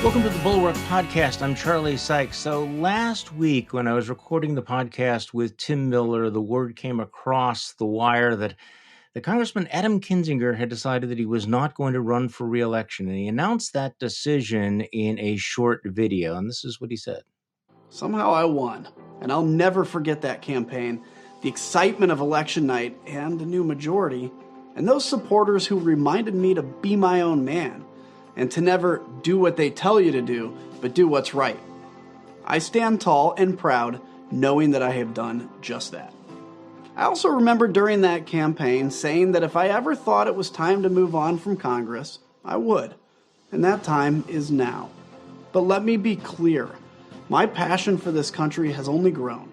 Welcome to the Bulwark podcast. I'm Charlie Sykes. So last week when I was recording the podcast with Tim Miller, the word came across the wire that the Congressman Adam Kinzinger had decided that he was not going to run for re-election, and he announced that decision in a short video, and this is what he said. Somehow I won, and I'll never forget that campaign, the excitement of election night and a new majority, and those supporters who reminded me to be my own man and to never do what they tell you to do, but do what's right. I stand tall and proud knowing that I have done just that. I also remember during that campaign saying that if I ever thought it was time to move on from Congress, I would, and that time is now. But let me be clear. My passion for this country has only grown.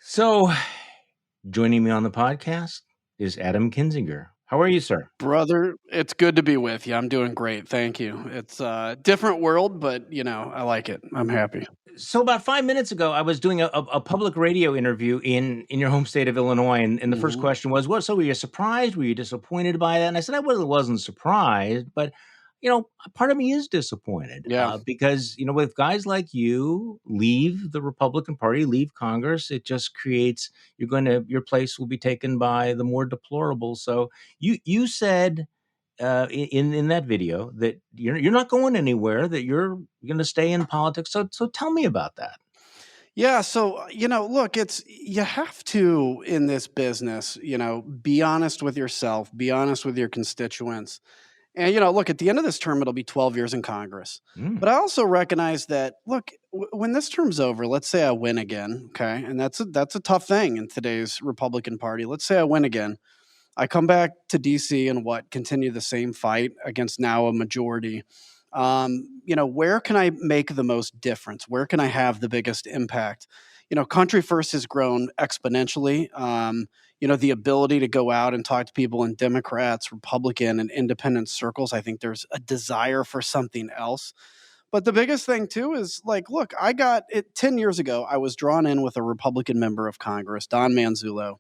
So, joining me on the podcast is Adam Kinzinger. How are you, sir? Brother, it's good to be with you. I'm doing great. Thank you. It's a different world, but, I like it. I'm happy. So about 5 minutes ago, I was doing a public radio interview in your home state of Illinois, and the first question was, "What? So were you surprised? Were you disappointed by that?" And I said, "I really wasn't surprised, but part of me is disappointed because with guys like you leave the Republican Party, leave Congress, it just creates your place will be taken by the more deplorable." So you said in that video that you're not going anywhere, that you're going to stay in politics. So tell me about that. Yeah, so look, you have to in this business, be honest with yourself, be honest with your constituents. And look, at the end of this term it'll be 12 years in Congress. But I also recognize that look, when this term's over, let's say I win again, okay? And that's a tough thing in today's Republican Party. Let's say I win again. I come back to DC and continue the same fight against now a majority. Where can I make the most difference? Where can I have the biggest impact? Country First has grown exponentially. The ability to go out and talk to people in Democrats, Republican, and independent circles. I think there's a desire for something else. But the biggest thing too is look, I got it 10 years ago. I was drawn in with a Republican member of Congress, Don Manzullo.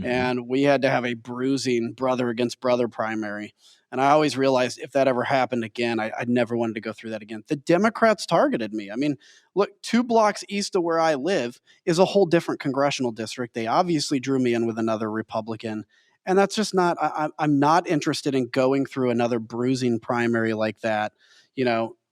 And we had to have a bruising brother against brother primary. And I always realized if that ever happened again, I'd never wanted to go through that again. The Democrats targeted me. I mean, look, 2 blocks east of where I live is a whole different congressional district. They obviously drew me in with another Republican. And that's just not, I'm not interested in going through another bruising primary like that.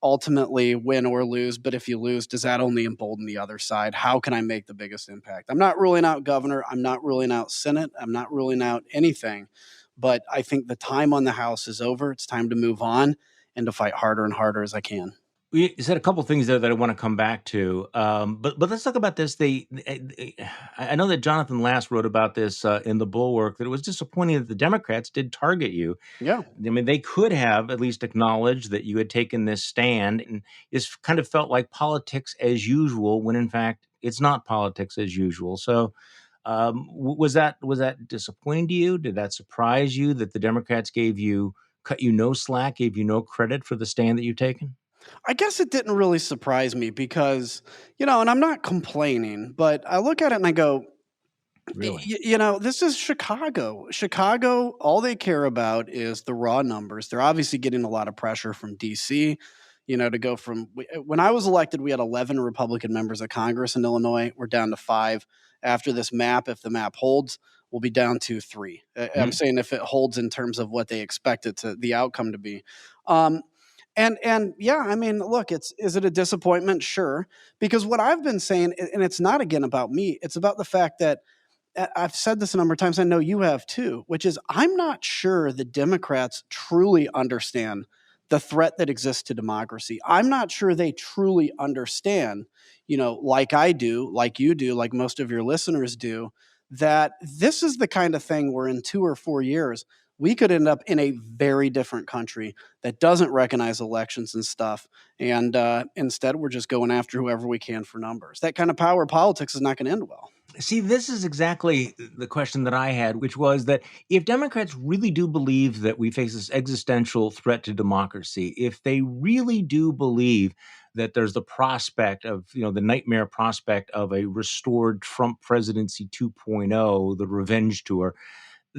Ultimately win or lose, but if you lose, does that only embolden the other side? How can I make the biggest impact? I'm not ruling out governor. I'm not ruling out Senate. I'm not ruling out anything, but I think the time on the House is over. It's time to move on and to fight harder and harder as I can. You said a couple things there that I want to come back to, but let's talk about this. I know that Jonathan Last wrote about this in the Bulwark, that it was disappointing that the Democrats did target you. Yeah. I mean, they could have at least acknowledged that you had taken this stand, and this kind of felt like politics as usual, when in fact it's not politics as usual. So was that disappointing to you? Did that surprise you that the Democrats cut you no slack, gave you no credit for the stand that you've taken? I guess it didn't really surprise me because, and I'm not complaining, but I look at it and I go, Really? This is Chicago. Chicago, all they care about is the raw numbers. They're obviously getting a lot of pressure from DC, to go from when I was elected, we had 11 Republican members of Congress in Illinois. We're down to 5. After this map, if the map holds, we'll be down to 3. I'm saying if it holds in terms of what they expect the outcome to be. And yeah, I mean, look, is it a disappointment? Sure. Because what I've been saying, and it's not again about me, it's about the fact that I've said this a number of times, I know you have too, which is I'm not sure the Democrats truly understand the threat that exists to democracy. I'm not sure they truly understand, like I do, like you do, like most of your listeners do, that this is the kind of thing where in 2 or 4 years, we could end up in a very different country that doesn't recognize elections and stuff. And instead, we're just going after whoever we can for numbers. That kind of power politics is not going to end well. See, this is exactly the question that I had, which was that if Democrats really do believe that we face this existential threat to democracy, if they really do believe that there's the prospect of, the nightmare prospect of a restored Trump presidency 2.0, the revenge tour,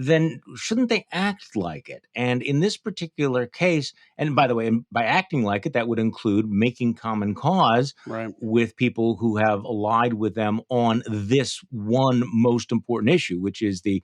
then shouldn't they act like it? And in this particular case, and by the way, by acting like it, that would include making common cause Right. with people who have allied with them on this one most important issue, which is the,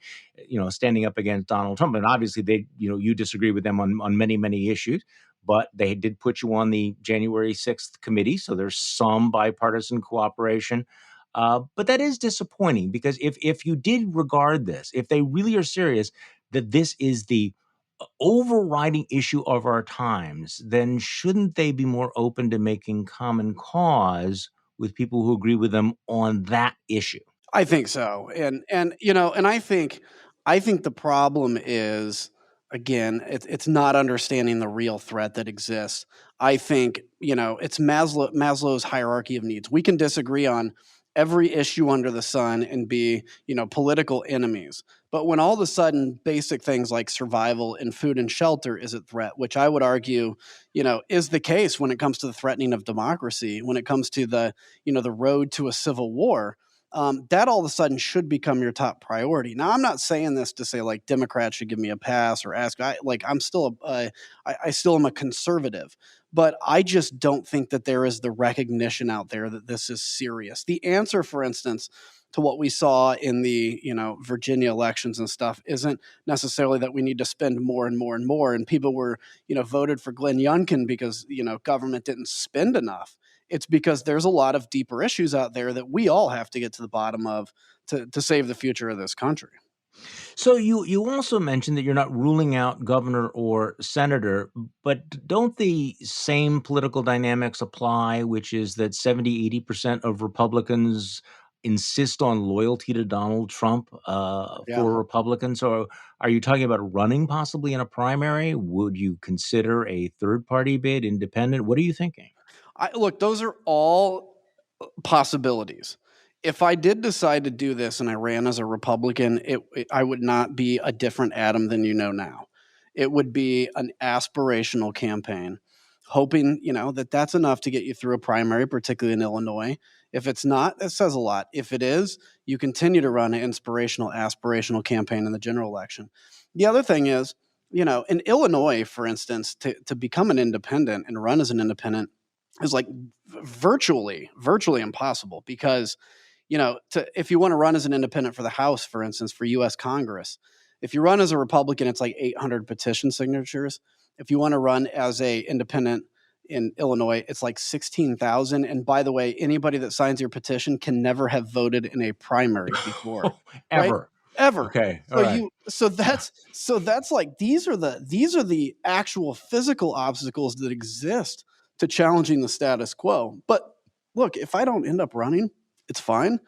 standing up against Donald Trump. And obviously, you disagree with them on many, many issues, but they did put you on the January 6th committee, so there's some bipartisan cooperation. But that is disappointing, because if you did regard this, if they really are serious that this is the overriding issue of our times, then shouldn't they be more open to making common cause with people who agree with them on that issue? I think so. And I think the problem is, again, it's not understanding the real threat that exists. I think, it's Maslow's hierarchy of needs. We can disagree on every issue under the sun and be, political enemies. But when all of a sudden basic things like survival and food and shelter is at threat, which I would argue, is the case when it comes to the threatening of democracy, when it comes to the road to a civil war, that all of a sudden should become your top priority. Now, I'm not saying this to say like Democrats should give me a pass or ask. I'm still I still am a conservative, but I just don't think that there is the recognition out there that this is serious. The answer, for instance, to what we saw in the Virginia elections and stuff isn't necessarily that we need to spend more and more and more. And people were voted for Glenn Youngkin because government didn't spend enough. It's because there's a lot of deeper issues out there that we all have to get to the bottom of to save the future of this country. So you also mentioned that you're not ruling out governor or senator, but don't the same political dynamics apply, which is that 70-80% of Republicans insist on loyalty to Donald Trump Yeah. for Republicans? Or are you talking about running possibly in a primary? Would you consider a third party bid, independent? What are you thinking? Look, those are all possibilities. If I did decide to do this and I ran as a Republican, I would not be a different Adam than now. It would be an aspirational campaign, hoping that that's enough to get you through a primary, particularly in Illinois. If it's not, that says a lot. If it is, you continue to run an inspirational, aspirational campaign in the general election. The other thing is, in Illinois, for instance, to become an independent and run as an independent is like virtually impossible because if you want to run as an independent for the House, for instance, for US Congress, if you run as a Republican, it's like 800 petition signatures. If you want to run as a independent in Illinois, it's like 16,000. And by the way, anybody that signs your petition can never have voted in a primary before, right? Ever. Ever. Okay. All So right. you so that's like these are the actual physical obstacles that exist to challenging the status quo. But look, if I don't end up running, it's fine.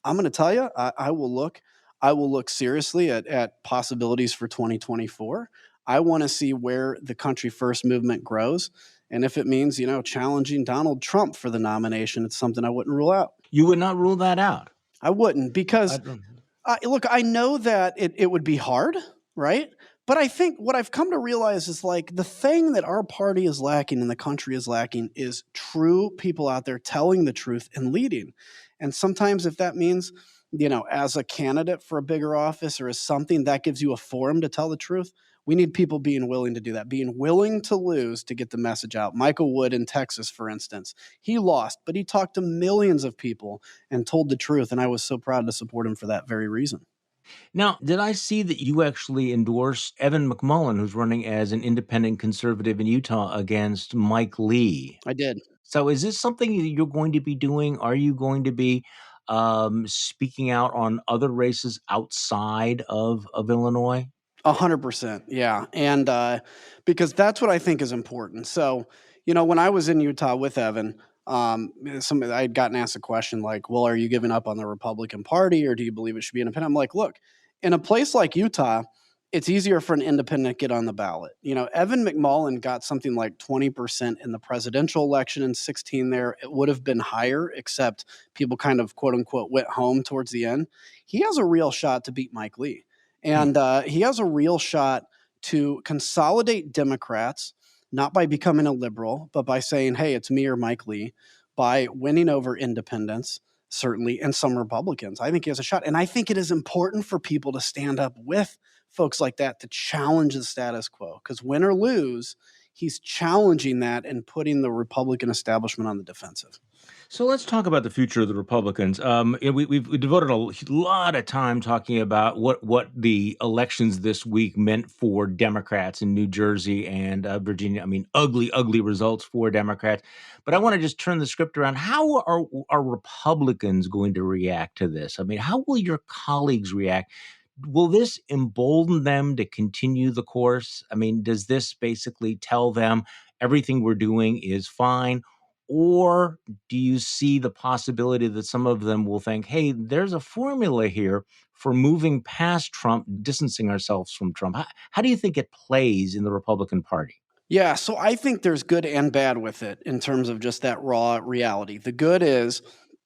I'm going to tell you, I will look seriously at possibilities for 2024. I want to see where the country first movement grows. And if it means, challenging Donald Trump for the nomination, it's something I wouldn't rule out. You would not rule that out. I wouldn't because I don't. look, I know that it would be hard, right? But I think what I've come to realize is like the thing that our party is lacking and the country is lacking is true people out there telling the truth and leading. And sometimes if that means, as a candidate for a bigger office or as something that gives you a forum to tell the truth, we need people being willing to do that, being willing to lose to get the message out. Michael Wood in Texas, for instance, he lost, but he talked to millions of people and told the truth. And I was so proud to support him for that very reason. Now, did I see that you actually endorsed Evan McMullin, who's running as an independent conservative in Utah against Mike Lee? I did. So is this something that you're going to be doing? Are you going to be speaking out on other races outside of Illinois? 100%. Yeah. And because that's what I think is important. So, when I was in Utah with Evan, I had gotten asked a question like, well, are you giving up on the Republican Party or do you believe it should be independent? I'm like, look, in a place like Utah, it's easier for an independent to get on the ballot. Evan McMullin got something like 20% in the presidential election in 16 there. It would have been higher, except people kind of quote unquote went home towards the end. He has a real shot to beat Mike Lee. Hmm. And he has a real shot to consolidate Democrats, not by becoming a liberal, but by saying, hey, it's me or Mike Lee, by winning over independents, certainly, and some Republicans. I think he has a shot. And I think it is important for people to stand up with folks like that to challenge the status quo, because win or lose, he's challenging that and putting the Republican establishment on the defensive. So let's talk about the future of the Republicans. We devoted a lot of time talking about what the elections this week meant for Democrats in New Jersey and Virginia. I mean, ugly, ugly results for Democrats. But I want to just turn the script around. How are Republicans going to react to this? I mean, how will your colleagues react? Will this embolden them to continue the course? I mean, does this basically tell them everything we're doing is fine? Or do you see the possibility that some of them will think, hey, there's a formula here for moving past Trump, distancing ourselves from Trump? How do you think it plays in the Republican Party? Yeah, so I think there's good and bad with it in terms of just that raw reality. The good is,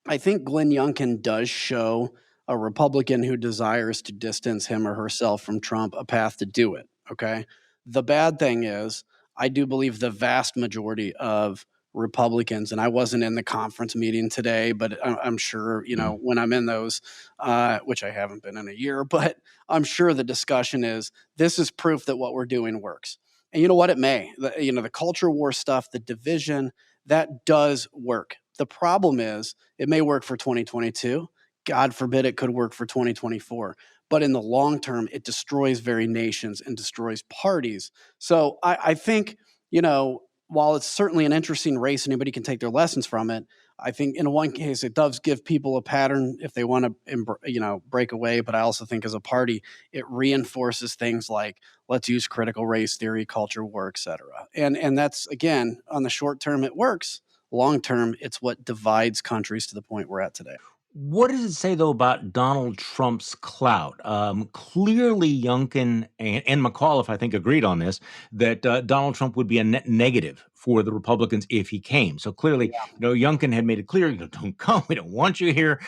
I think Glenn Youngkin does show a Republican who desires to distance him or herself from Trump a path to do it. Okay. The bad thing is, I do believe the vast majority of Republicans, and I wasn't in the conference meeting today, but I'm sure, Mm. when I'm in those, which I haven't been in a year, but I'm sure the discussion is this is proof that what we're doing works. And you know what? It may. The culture war stuff, the division, that does work. The problem is it may work for 2022. God forbid it could work for 2024. But in the long term, it destroys very nations and destroys parties. So I think, while it's certainly an interesting race, anybody can take their lessons from it. I think in one case, it does give people a pattern if they want to, break away. But I also think as a party, it reinforces things like let's use critical race theory, culture war, et cetera. And that's, again, on the short term, it works. Long term, it's what divides countries to the point we're at today. What does it say, though, about Donald Trump's clout? Clearly, Youngkin and McAuliffe, I think, agreed on this, that Donald Trump would be a net negative for the Republicans if he came. So clearly, Youngkin had made it clear, don't come. We don't want you here.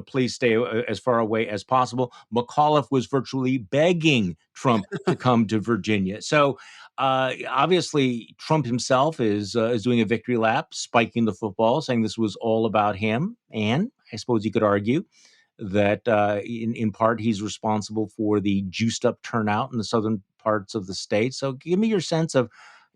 Please stay as far away as possible. McAuliffe was virtually begging Trump to come to Virginia. So obviously, Trump himself is doing a victory lap, spiking the football, saying this was all about him. And I suppose you could argue that in part he's responsible for the juiced up turnout in the southern parts of the state. So give me your sense of,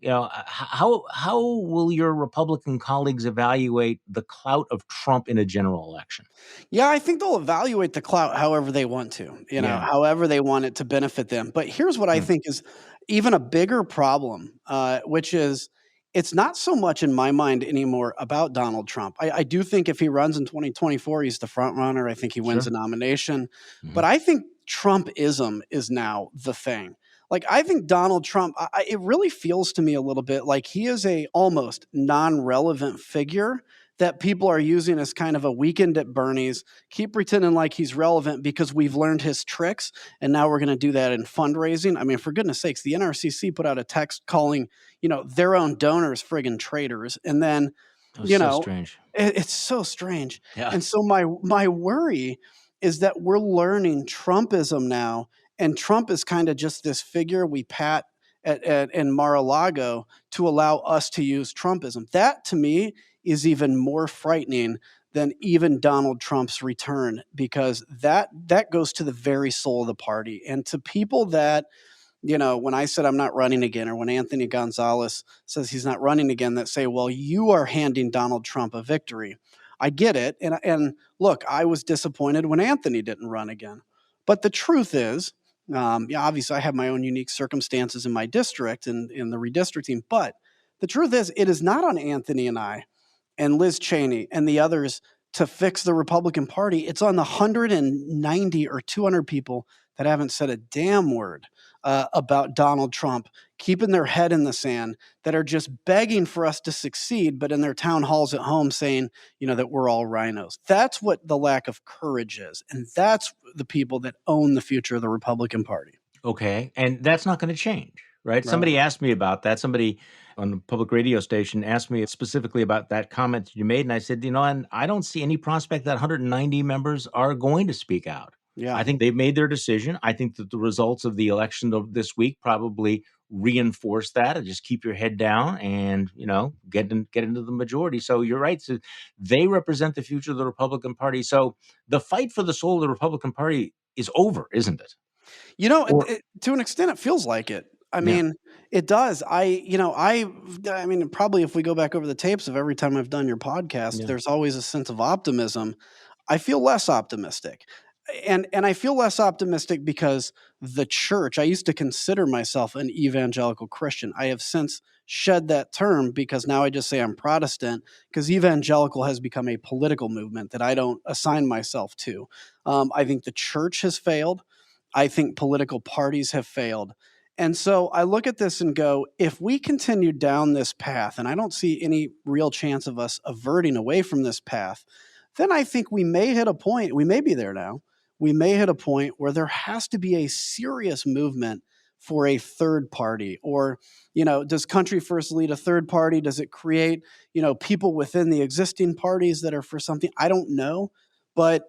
how will your Republican colleagues evaluate the clout of Trump in a general election? Yeah, I think they'll evaluate the clout however they want to, Yeah. however they want it to benefit them. But here's what I Hmm. think is even a bigger problem, which is it's not so much in my mind anymore about Donald Trump. I do think if he runs in 2024, he's the front runner. I think he wins the Sure. nomination. Hmm. But I think Trumpism is now the thing. Like I think Donald Trump, it really feels to me a little bit like he is a almost non-relevant figure that people are using as kind of a weekend at Bernie's, keep pretending like he's relevant because we've learned his tricks. And now we're going to do that in fundraising. I mean, for goodness sakes, the NRCC put out a text calling, their own donors friggin' traitors. And then, That was you so know, strange. it's so strange. Yeah. And so my worry is that we're learning Trumpism now, and Trump is kind of just this figure we pat in Mar-a-Lago to allow us to use Trumpism. That to me is even more frightening than even Donald Trump's return, because that goes to the very soul of the party. And to people that, when I said I'm not running again, or when Anthony Gonzalez says he's not running again, that say, well, you are handing Donald Trump a victory. I get it. And look, I was disappointed when Anthony didn't run again. But the truth is, yeah, obviously I have my own unique circumstances in my district and in the redistricting. But the truth is, it is not on Anthony and I and Liz Cheney and the others to fix the Republican Party. It's on the 190 or 200 people that haven't said a damn word about Donald Trump, keeping their head in the sand, that are just begging for us to succeed, but in their town halls at home saying, that we're all rhinos. That's what the lack of courage is. And that's the people that own the future of the Republican Party. Okay, and that's not gonna change, right? Right. Somebody asked me about that. Somebody on a public radio station asked me specifically about that comment you made, and I said, and I don't see any prospect that 190 members are going to speak out. Yeah. I think they've made their decision. I think that the results of the election of this week probably reinforce that and just keep your head down and, get into the majority. So you're right. So they represent the future of the Republican Party. So the fight for the soul of the Republican Party is over, isn't it? Or To an extent, it feels like it. I yeah, mean, it does. I mean, probably if we go back over the tapes of every time I've done your podcast, yeah. there's always a sense of optimism. I feel less optimistic. And I feel less optimistic because the church, I used to consider myself an evangelical Christian. I have since shed that term because now I just say I'm Protestant because evangelical has become a political movement that I don't assign myself to. I think the church has failed. I think political parties have failed. And so I look at this and go, if we continue down this path, and I don't see any real chance of us averting away from this path, then I think we may hit a point, we may be there now, we may hit a point where there has to be a serious movement for a third party. Or, does Country First lead a third party? Does it create, people within the existing parties that are for something? I don't know. But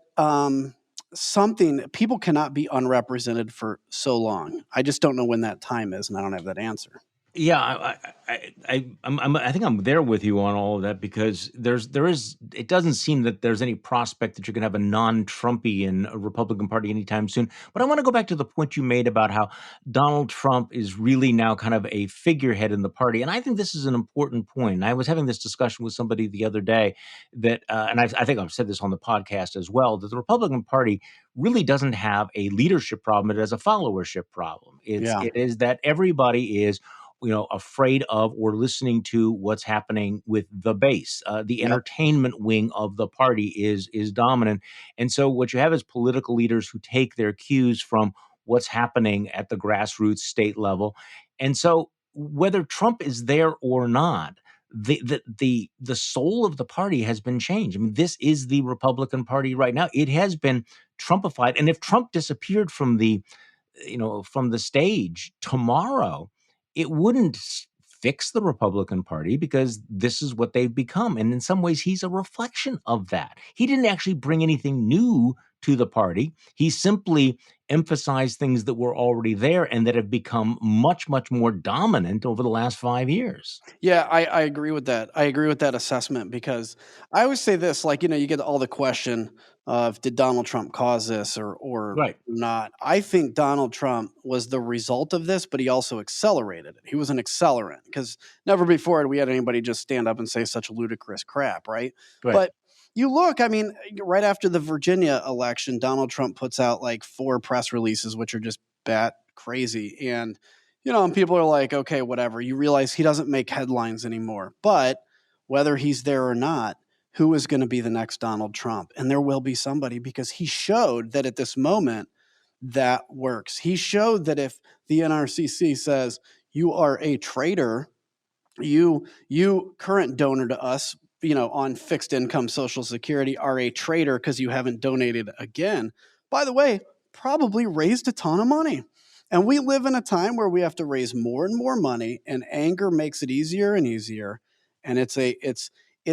something, people cannot be unrepresented for so long. I just don't know when that time is, and I don't have that answer. Yeah, I think I'm there with you on all of that because it doesn't seem that there's any prospect that you're going to have a non-Trumpian Republican Party anytime soon. But I want to go back to the point you made about how Donald Trump is really now kind of a figurehead in the party, and I think this is an important point. And I was having this discussion with somebody the other day and I think I've said this on the podcast as well, that the Republican Party really doesn't have a leadership problem; it has a followership problem. Yeah. It is that everybody is afraid of or listening to what's happening with the base. The Yep. entertainment wing of the party is dominant, and so what you have is political leaders who take their cues from what's happening at the grassroots state level, and so whether Trump is there or not. The soul of the party has been changed. I mean, this is the Republican Party right now. It has been Trumpified, and if Trump disappeared from the stage tomorrow, it wouldn't fix the Republican Party because this is what they've become. And in some ways, he's a reflection of that. He didn't actually bring anything new to the party. He simply emphasized things that were already there and that have become much, much more dominant over the last 5 years. Yeah, I agree with that. I agree with that assessment because I always say this, like, you get all the question of did Donald Trump cause this or Right. not. I think Donald Trump was the result of this, but he also accelerated it. He was an accelerant because never before had we had anybody just stand up and say such ludicrous crap, right? Right. But you look, I mean, right after the Virginia election, Donald Trump puts out like 4 press releases, which are just bat crazy. And people are like, okay, whatever. You realize he doesn't make headlines anymore. But whether he's there or not, who is going to be the next Donald Trump? And there will be somebody because he showed that at this moment that works. He showed that if the NRCC says you are a traitor, you current donor to us, on fixed income Social Security are a traitor because you haven't donated again. By the way, probably raised a ton of money. And we live in a time where we have to raise more and more money, and anger makes it easier and easier. And it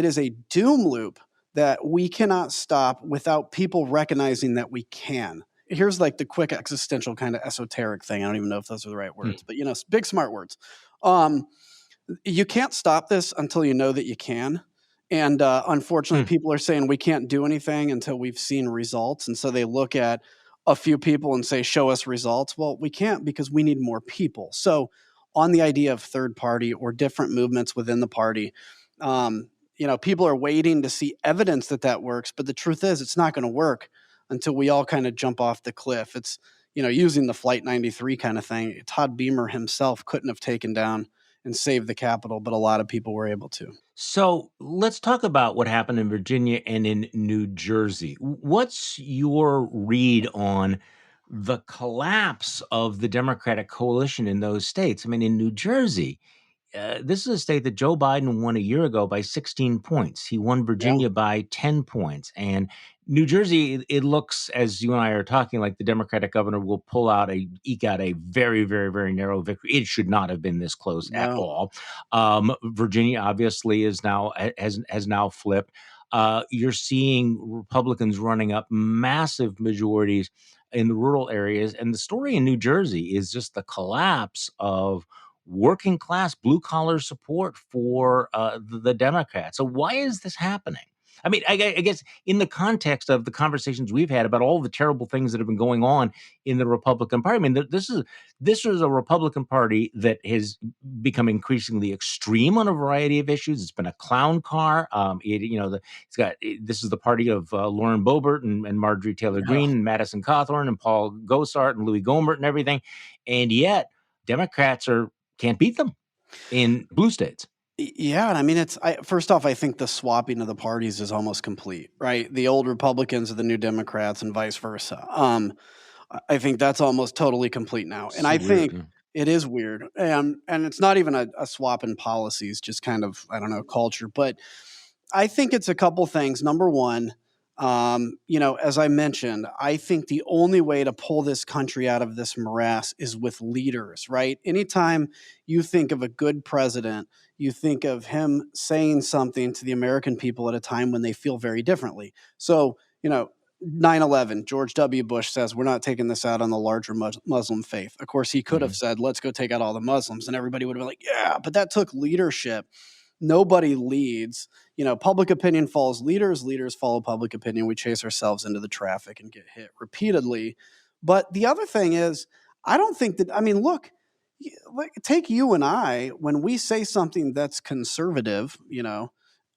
is a doom loop that we cannot stop without people recognizing that we can. Here's like the quick existential kind of esoteric thing. I don't even know if those are the right Hmm. words, but big smart words. Um, you can't stop this until you know that you can. And unfortunately, Hmm. people are saying we can't do anything until we've seen results. And so they look at a few people and say, show us results. Well, we can't because we need more people. So, on the idea of third party or different movements within the party, people are waiting to see evidence that that works. But the truth is, it's not going to work until we all kind of jump off the cliff. It's, using the Flight 93 kind of thing. Todd Beamer himself couldn't have taken down and saved the Capitol, but a lot of people were able to. So let's talk about what happened in Virginia and in New Jersey. What's your read on the collapse of the Democratic coalition in those states? I mean, in New Jersey, this is a state that Joe Biden won a year ago by 16 points. He won Yeah. Virginia by 10 points. And New Jersey, it looks, as you and I are talking, like the Democratic governor will eke out a very, very, very narrow victory. It should not have been this close at No. all. Virginia obviously has now flipped. You're seeing Republicans running up massive majorities in the rural areas. And the story in New Jersey is just the collapse of working class, blue collar support for the Democrats. So why is this happening? I mean, I guess in the context of the conversations we've had about all the terrible things that have been going on in the Republican Party, I mean, this is a Republican Party that has become increasingly extreme on a variety of issues. It's been a clown car. This is the party of Lauren Boebert and Marjorie Taylor Yeah. Greene and Madison Cawthorn and Paul Gosar and Louis Gohmert and everything, and yet Democrats can't beat them in blue states. Yeah, and I mean, first off, I think the swapping of the parties is almost complete, right? The old Republicans are the new Democrats and vice versa. I think that's almost totally complete now, and I So weird. think it is weird, and it's not even a swap in policies, just kind of, I don't know, culture. But I think it's a couple things. Number one, as I mentioned, I think the only way to pull this country out of this morass is with leaders, right? Anytime you think of a good president, you think of him saying something to the American people at a time when they feel very differently. So, 9/11, George W. Bush says, we're not taking this out on the larger Muslim faith. Of course, he could have said, let's go take out all the Muslims, and everybody would have been like, yeah, but that took leadership. Nobody leads. Public opinion follows leaders. Leaders follow public opinion. We chase ourselves into the traffic and get hit repeatedly. But the other thing is, I don't think that, I mean, look, take you and I, when we say something that's conservative,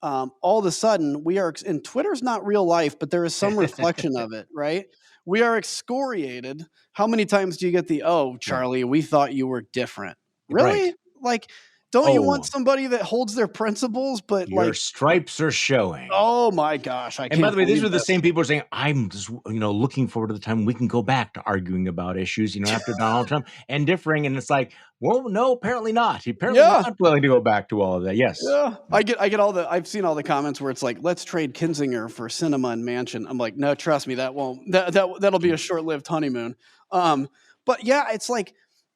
all of a sudden we are, and Twitter's not real life, but there is some reflection of it, right? We are excoriated. How many times do you get Right. Charlie, we thought you were different? Really? Right. Like, don't you want Oh, somebody that holds their principles, but your stripes are showing. oh my gosh, I And by can't the way, these believe are the this. same people who are saying, I'm just, looking forward to the time we can go back to arguing about issues, after Donald Trump and differing. And it's like, well, no, apparently not. Apparently we're Yeah. not willing to go back to all of that. Yes. Yeah, I get I've seen all the comments where it's like, let's trade Kinzinger for cinema and mansion. I'm like, no, trust me, that'll be a short-lived honeymoon. But yeah, it's like,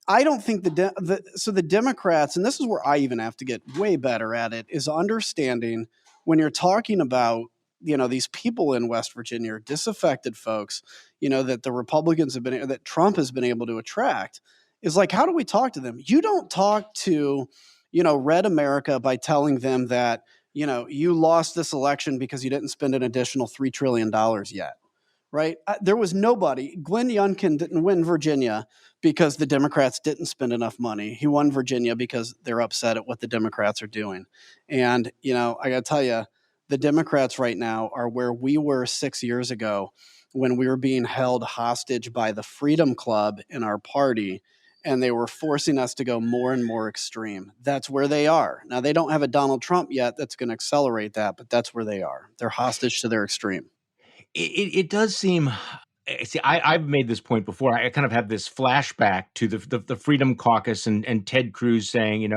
I don't think the Democrats, and this is where I even have to get way better at it, is understanding when you're talking about, these people in West Virginia, disaffected folks, that the Republicans that Trump has been able to attract, is like, how do we talk to them? You don't talk to, red America by telling them that, you lost this election because you didn't spend an additional $3 trillion yet, right? There was nobody. Glenn Youngkin didn't win Virginia because the Democrats didn't spend enough money. He won Virginia because they're upset at what the Democrats are doing. And, I got to tell you, the Democrats right now are where we were 6 years ago when we were being held hostage by the Freedom Club in our party, and they were forcing us to go more and more extreme. That's where they are. Now, they don't have a Donald Trump yet that's going to accelerate that, but that's where they are. They're hostage to their extreme. It does seem. See, I've made this point before. I kind of have this flashback to the Freedom Caucus and Ted Cruz saying,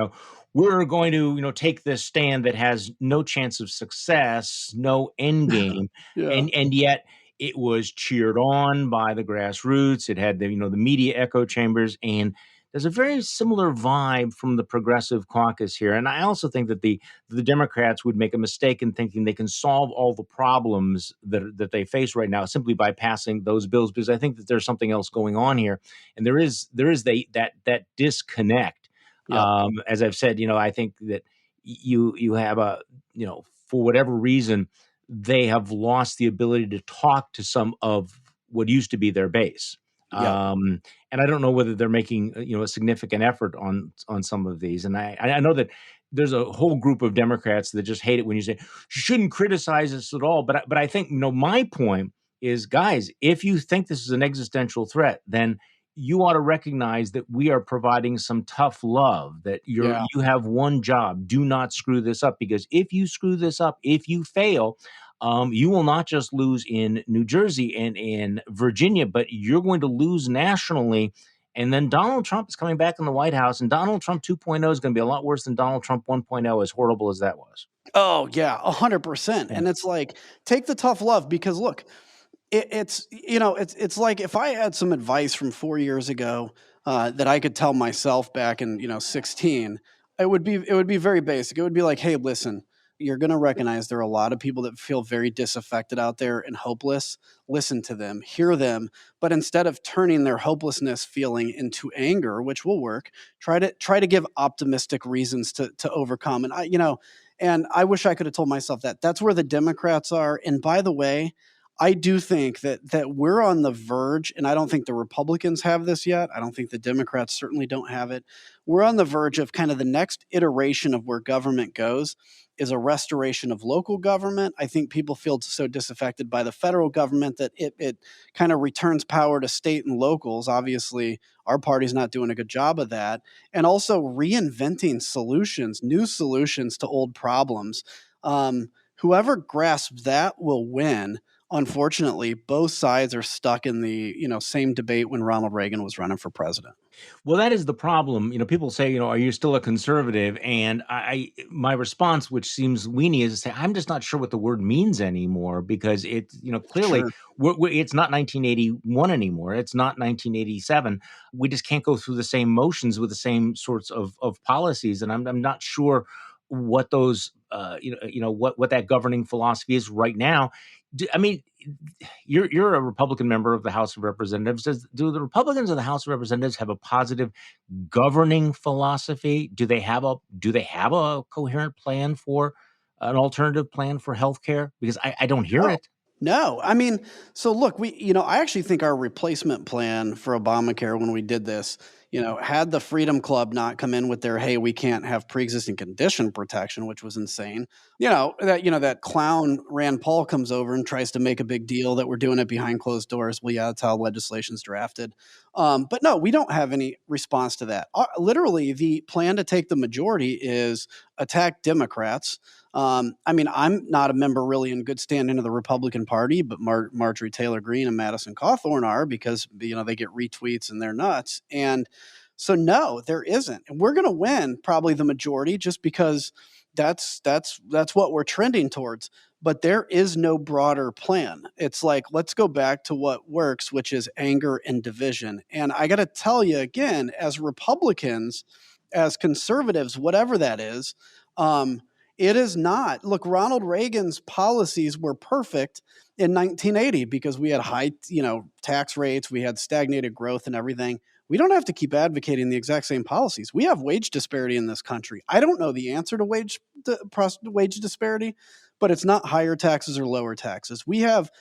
we're going to, take this stand that has no chance of success, no end game, Yeah. and yet it was cheered on by the grassroots. It had the media echo chambers, and there's a very similar vibe from the Progressive Caucus here. And I also think that the Democrats would make a mistake in thinking they can solve all the problems that they face right now simply by passing those bills, because I think that there's something else going on here, and there is that disconnect. Yeah. As I've said, I think that you have for whatever reason, they have lost the ability to talk to some of what used to be their base. Yeah. And I don't know whether they're making a significant effort on some of these. And I know that there's a whole group of Democrats that just hate it when you say you shouldn't criticize us at all. But I think my point is, guys, if you think this is an existential threat, then you ought to recognize that we are providing some tough love. That Yeah. you have one job: do not screw this up. Because if you screw this up, if you fail, you will not just lose in New Jersey and in Virginia, but you're going to lose nationally. And then Donald Trump is coming back in the White House, and Donald Trump 2.0 is going to be a lot worse than Donald Trump 1.0, as horrible as that was. Oh, yeah, 100%. Yeah. And it's like, take the tough love, because look, it's like if I had some advice from 4 years ago that I could tell myself back in 16, it would be very basic. It would be like, hey, listen, you're going to recognize there are a lot of people that feel very disaffected out there and hopeless. Listen to them, hear them, but instead of turning their hopelessness feeling into anger, which will work, try to give optimistic reasons to overcome. And I wish I could have told myself that. That's where the Democrats are. And by the way, I do think that we're on the verge, and I don't think the Republicans have this yet. I don't think the Democrats certainly don't have it. We're on the verge of kind of the next iteration of where government goes is a restoration of local government. I think people feel so disaffected by the federal government that it kind of returns power to state and locals. Obviously, our party's not doing a good job of that. And also reinventing solutions, new solutions to old problems. Whoever grasps that will win. Unfortunately, both sides are stuck in the same debate when Ronald Reagan was running for president. Well, that is the problem. People say, "Are you still a conservative?" And my response, which seems weenie, is to say, "I'm just not sure what the word means anymore because clearly Sure. it's not 1981 anymore. It's not 1987. We just can't go through the same motions with the same sorts of policies, and I'm not sure what those what that governing philosophy is right now. I mean, you're a Republican member of the House of Representatives. Do the Republicans of the House of Representatives have a positive governing philosophy? Do they have a coherent plan for an alternative plan for healthcare? Because I don't hear No. it. No. I mean, so look, I actually think our replacement plan for Obamacare when we did this, had the Freedom Club not come in with their, hey, we can't have pre-existing condition protection, which was insane. That clown Rand Paul comes over and tries to make a big deal that we're doing it behind closed doors. Well, yeah, that's how legislation's drafted. But no, we don't have any response to that. Literally, the plan to take the majority is attack Democrats. I mean, I'm not a member really in good standing of the Republican Party, but Marjorie Taylor Greene and Madison Cawthorn are because they get retweets and they're nuts. And so no, there isn't. And we're going to win probably the majority just because that's what we're trending towards. But there is no broader plan. It's like, let's go back to what works, which is anger and division. And I got to tell you again, as Republicans, as conservatives, whatever that is, um, it is not. Look, Ronald Reagan's policies were perfect in 1980 because we had high, tax rates, we had stagnated growth and everything. We don't have to keep advocating the exact same policies. We have wage disparity in this country. I don't know the answer to wage disparity, but it's not higher taxes or lower taxes. We have,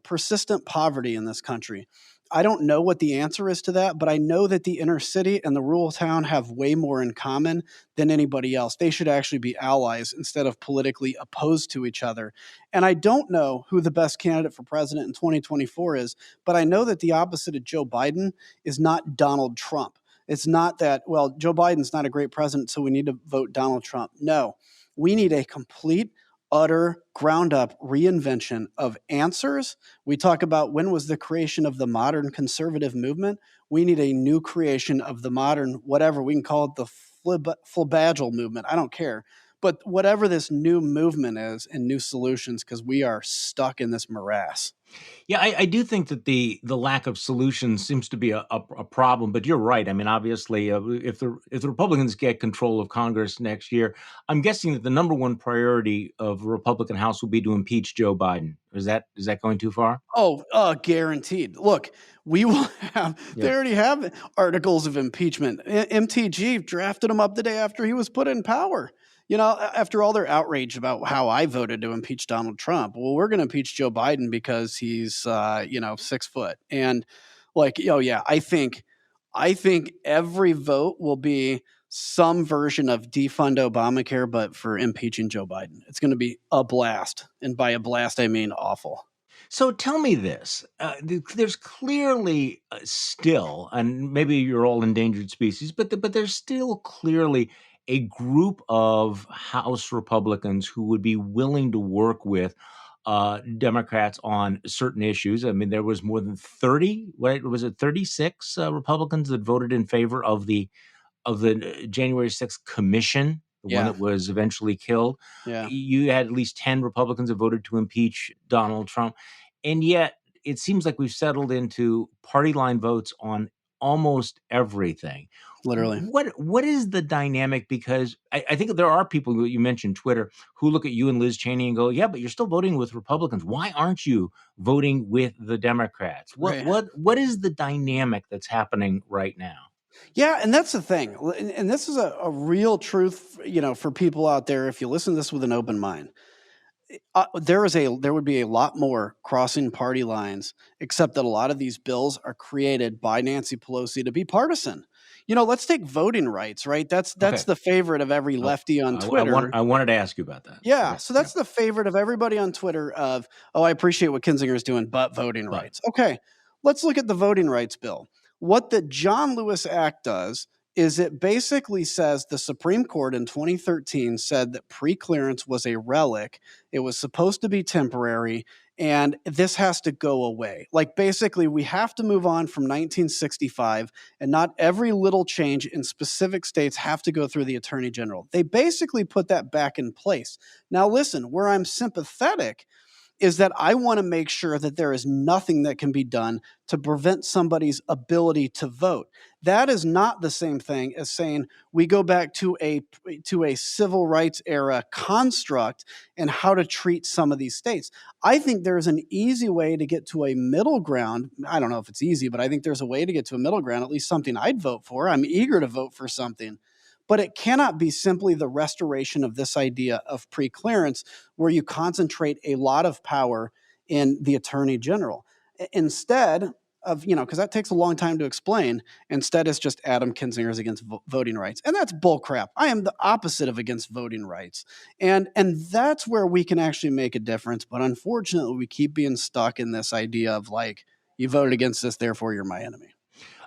persistent poverty in this country. I don't know what the answer is to that, but I know that the inner city and the rural town have way more in common than anybody else. They should actually be allies instead of politically opposed to each other. And I don't know who the best candidate for president in 2024 is, but I know that the opposite of Joe Biden is not Donald Trump. It's not that, well, Joe Biden's not a great president, so we need to vote Donald Trump. No, we need a complete, utter, ground up reinvention of answers. We talk about when was the creation of the modern conservative movement. We need a new creation of the modern, whatever we can call it, the flabagel movement. I don't care. But whatever this new movement is and new solutions, because we are stuck in this morass. Yeah, I do think that the lack of solutions seems to be a problem. But you're right. I mean, obviously, if the Republicans get control of Congress next year, I'm guessing that the number one priority of the Republican House will be to impeach Joe Biden. Is that going too far? Oh, guaranteed. Look, we will have, they Yeah. already have articles of impeachment. MTG drafted him up the day after he was put in power. After all their outrage about how I voted to impeach Donald Trump, well, we're going to impeach Joe Biden because he's, 6 foot. And like, oh yeah, I think every vote will be some version of defund Obamacare, but for impeaching Joe Biden. It's going to be a blast. And by a blast, I mean awful. So tell me this: there's clearly still, and maybe you're all endangered species, but there's still clearly a group of House Republicans who would be willing to work with Democrats on certain issues. I mean, there was more than 30. What was it? 36 Republicans that voted in favor of the January 6th commission, the one Yeah. that was eventually killed. Yeah. You had at least 10 Republicans that voted to impeach Donald Trump. And yet it seems like we've settled into party line votes on almost everything. Literally. What is the dynamic? Because I think there are people who, you mentioned Twitter, who look at you and Liz Cheney and go, "Yeah, but you're still voting with Republicans. Why aren't you voting with the Democrats?" Right. What is the dynamic that's happening right now? Yeah, and that's the thing. And this is a real truth, for people out there. If you listen to this with an open mind, there would be a lot more crossing party lines, except that a lot of these bills are created by Nancy Pelosi to be partisan. Let's take voting rights, right? That's Okay. the favorite of every Oh, lefty on Twitter. I wanted to ask you about that. Yeah, Okay. so Yeah. that's the favorite of everybody on Twitter of, "Oh, I appreciate what Kinzinger is doing, but voting But rights." Okay, let's look at the voting rights bill. What the John Lewis Act does is it basically says the Supreme Court in 2013 said that preclearance was a relic. It was supposed to be temporary, and this has to go away. Like, basically, we have to move on from 1965, and not every little change in specific states have to go through the Attorney General. They basically put that back in place. Now, listen, where I'm sympathetic is that I want to make sure that there is nothing that can be done to prevent somebody's ability to vote. That is not the same thing as saying we go back to a civil rights era construct and how to treat some of these states. I think there's an easy way to get to a middle ground. I don't know if it's easy, but I think there's a way to get to a middle ground, at least something I'd vote for. I'm eager to vote for something. But it cannot be simply the restoration of this idea of preclearance where you concentrate a lot of power in the attorney general. Instead of, because that takes a long time to explain, instead it's just Adam Kinzinger's against voting rights. And that's bullcrap. I am the opposite of against voting rights. And that's where we can actually make a difference. But unfortunately, we keep being stuck in this idea of like, you voted against this, therefore you're my enemy.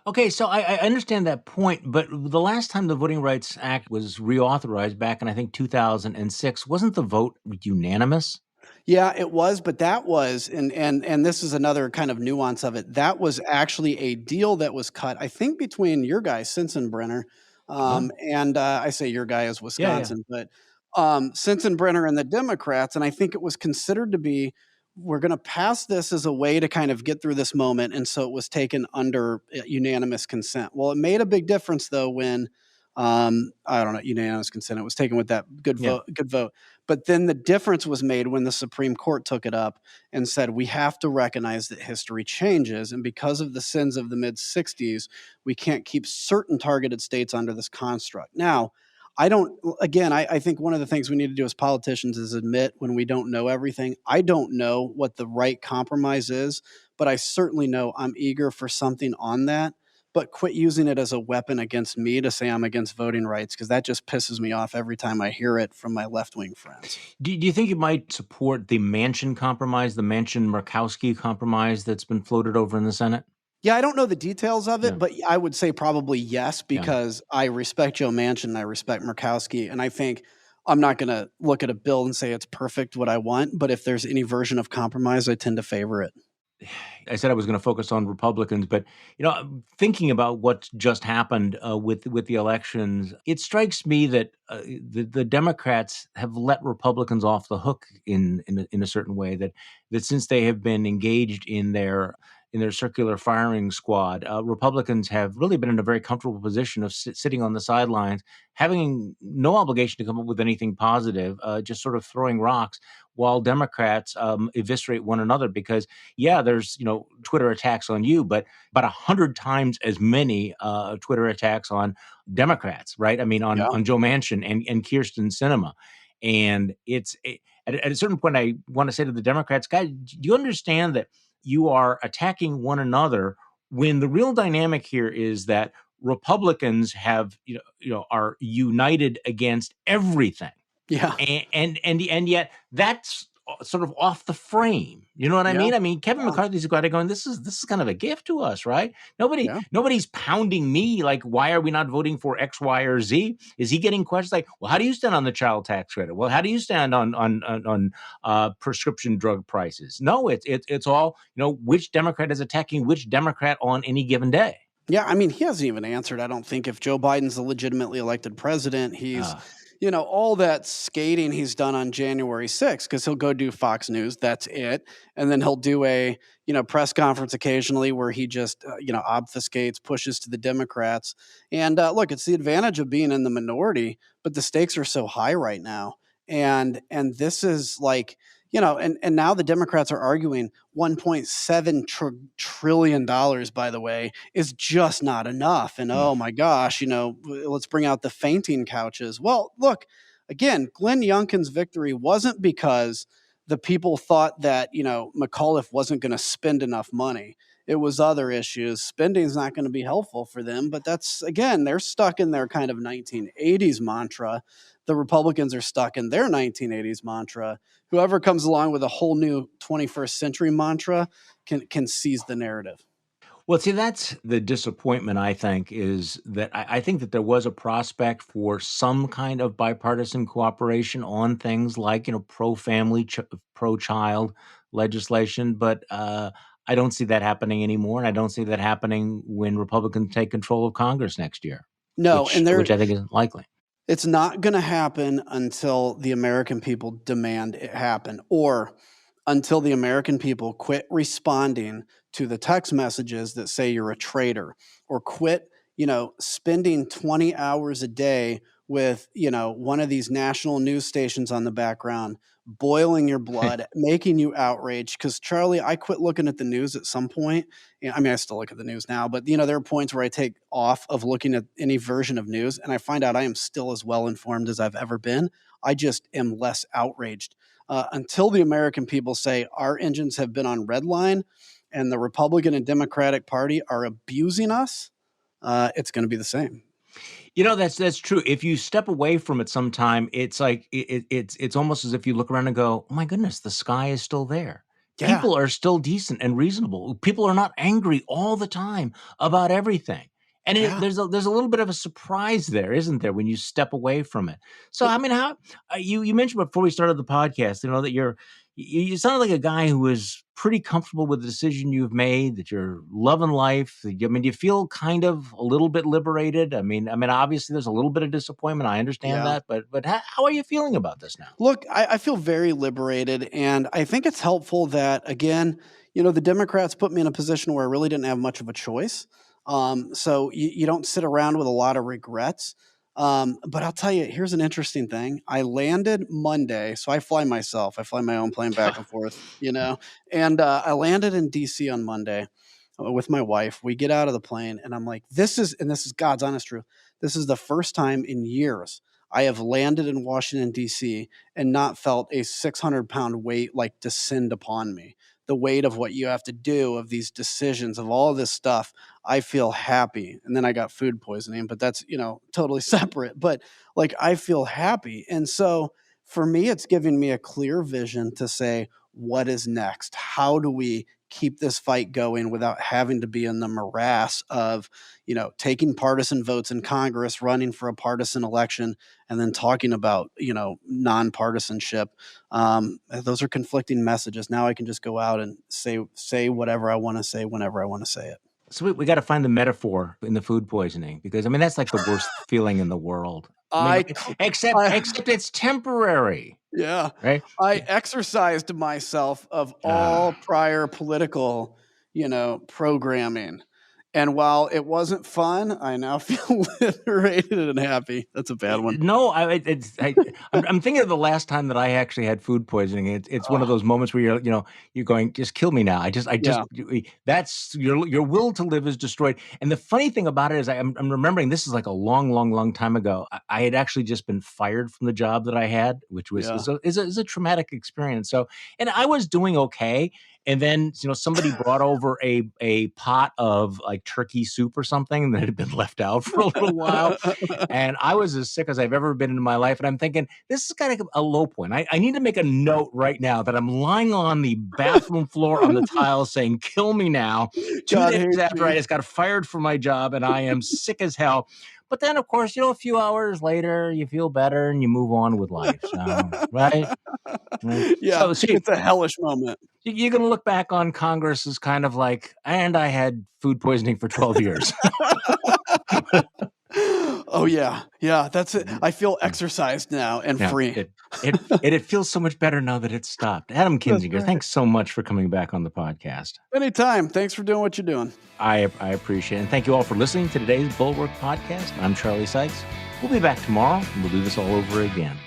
okay, so I understand that point, but the last time the Voting Rights Act was reauthorized back in, I think, 2006, wasn't the vote unanimous? Yeah, it was, but that was and this is another kind of nuance of it. That was actually a deal that was cut, I think, between your guy, Sensenbrenner, Oh, and, I say your guy is yeah, yeah. Wisconsin, but, Sensenbrenner and the Democrats, and I think it was considered to be, "We're gonna pass this as a way to kind of get through this moment," and so it was taken under, unanimous consent. Well, it made a big difference, though, when, I don't know, unanimous consent, it was taken with that Yeah. good vote. But then the difference was made when the Supreme Court took it up and said, we have to recognize that history changes. And because of the sins of the mid 60s, we can't keep certain targeted states under this construct. Now, I think one of the things we need to do as politicians is admit when we don't know everything. I don't know what the right compromise is, but I certainly know I'm eager for something on that. But quit using it as a weapon against me to say I'm against voting rights because that just pisses me off every time I hear it from my left wing friends. Do you think you might support the Manchin compromise, the Manchin-Murkowski compromise that's been floated over in the Senate? Yeah, I don't know the details of it, Yeah, but I would say probably yes, yeah. because I respect Joe Manchin and I respect Murkowski. And I think I'm not going to look at a bill and say it's perfect what I want, but if there's any version of compromise, I tend to favor it. I said I was going to focus on Republicans, but thinking about what just happened with the elections, it strikes me that the Democrats have let Republicans off the hook in a certain way. That since they have been engaged in their circular firing squad, Republicans have really been in a very comfortable position of sitting on the sidelines, having no obligation to come up with anything positive, just sort of throwing rocks, while Democrats eviscerate one another because yeah, there's Twitter attacks on you, but about 100 times as many Twitter attacks on Democrats, right? I mean, Yeah. on Joe Manchin and Kirsten Sinema, and at a certain point, I want to say to the Democrats, guys, do you understand that you are attacking one another when the real dynamic here is that Republicans have are united against everything Yeah. and yet that's sort of off the frame. You know what I Yeah. mean? I mean, Kevin Yeah. McCarthy's got to going. This is kind of a gift to us, right? Yeah. Nobody's pounding me like, why are we not voting for X, Y, or Z? Is he getting questions like, well, how do you stand on the child tax credit? Well, how do you stand on prescription drug prices? No, it's all which Democrat is attacking which Democrat on any given day. Yeah, I mean, he hasn't even answered. I don't think if Joe Biden's the legitimately elected president, Uh, all that skating he's done on January 6th, because he'll go do Fox News. That's it. And then he'll do a, press conference occasionally where he just, obfuscates, pushes to the Democrats. And look, it's the advantage of being in the minority, but the stakes are so high right now. And this is like, and now the Democrats are arguing $1.7 trillion, by the way, is just not enough. And oh my gosh, let's bring out the fainting couches. Well, look, again, Glenn Youngkin's victory wasn't because the people thought that, McAuliffe wasn't going to spend enough money. It was other issues. Spending is not going to be helpful for them. But that's, again, they're stuck in their kind of 1980s mantra. The Republicans are stuck in their 1980s mantra. Whoever comes along with a whole new 21st century mantra can seize the narrative. Well, see, that's the disappointment, I think, is that I think that there was a prospect for some kind of bipartisan cooperation on things like, pro-family, pro-child legislation. But I don't see that happening anymore. And I don't see that happening when Republicans take control of Congress next year, No, which I think is likely. It's not going to happen until the American people demand it happen, or until the American people quit responding to the text messages that say you're a traitor, or quit, spending 20 hours a day with, one of these national news stations on the background, boiling your blood, making you outraged. Because, Charlie, I quit looking at the news at some point. I mean, I still look at the news now, but, there are points where I take off of looking at any version of news, and I find out I am still as well informed as I've ever been. I just am less outraged. Until the American people say our engines have been on red line and the Republican and Democratic Party are abusing us, it's going to be the same. That's true. If you step away from it sometime, it's like it's almost as if you look around and go, "Oh my goodness, the sky is still there. Yeah. People are still decent and reasonable. People are not angry all the time about everything." And there's a little bit of a surprise there, isn't there, when you step away from it? So, I mean, how you mentioned before we started the podcast, that you sound like a guy who is pretty comfortable with the decision you've made, that you're loving life. I mean, do you feel kind of a little bit liberated? I mean, obviously there's a little bit of disappointment. I understand that, but how are you feeling about this now? Look, I feel very liberated, and I think it's helpful that, again, the Democrats put me in a position where I really didn't have much of a choice. So you don't sit around with a lot of regrets. But I'll tell you, here's an interesting thing. I landed Monday, so I fly myself. I fly my own plane back and forth, and I landed in DC on Monday with my wife. We get out of the plane, and I'm like, this is God's honest truth. This is the first time in years I have landed in Washington, D.C., and not felt a 600-pound weight like descend upon me. The weight of what you have to do, of these decisions, of all of this stuff. I feel happy. And then I got food poisoning, but that's, totally separate. But like, I feel happy. And so for me, it's giving me a clear vision to say, what is next? How do we keep this fight going without having to be in the morass of, taking partisan votes in Congress, running for a partisan election, and then talking about, nonpartisanship. Those are conflicting messages. Now I can just go out and say whatever I want to say whenever I want to say it. So we got to find the metaphor in the food poisoning, because that's like the worst feeling in the world. Except it's temporary. Yeah. Right. I exercised myself of all prior political, programming. And while it wasn't fun, I now feel liberated and happy. That's a bad one. No, I'm thinking of the last time that I actually had food poisoning. It's one of those moments where you're going, just kill me now. That's your will to live is destroyed. And the funny thing about it is I'm remembering this is like a long, long, long time ago. I had actually just been fired from the job that I had, which was is a traumatic experience. So, and I was doing okay. And then, somebody brought over a pot of like turkey soup or something that had been left out for a little while. And I was as sick as I've ever been in my life. And I'm thinking, this is kind of a low point. I need to make a note right now that I'm lying on the bathroom floor on the tiles saying, kill me now. 2 days after I just got fired from my job and I am sick as hell. But then, of course, a few hours later, you feel better and you move on with life. So, right? Yeah, so it's a hellish moment. You're going to look back on Congress as kind of like, and I had food poisoning for 12 years. Oh, yeah. Yeah, that's it. I feel exercised now and free. It feels so much better now that it's stopped. Adam Kinzinger, right. thanks so much for coming back on the podcast. Anytime. Thanks for doing what you're doing. I appreciate it. And thank you all for listening to today's Bulwark podcast. I'm Charlie Sykes. We'll be back tomorrow, and we'll do this all over again.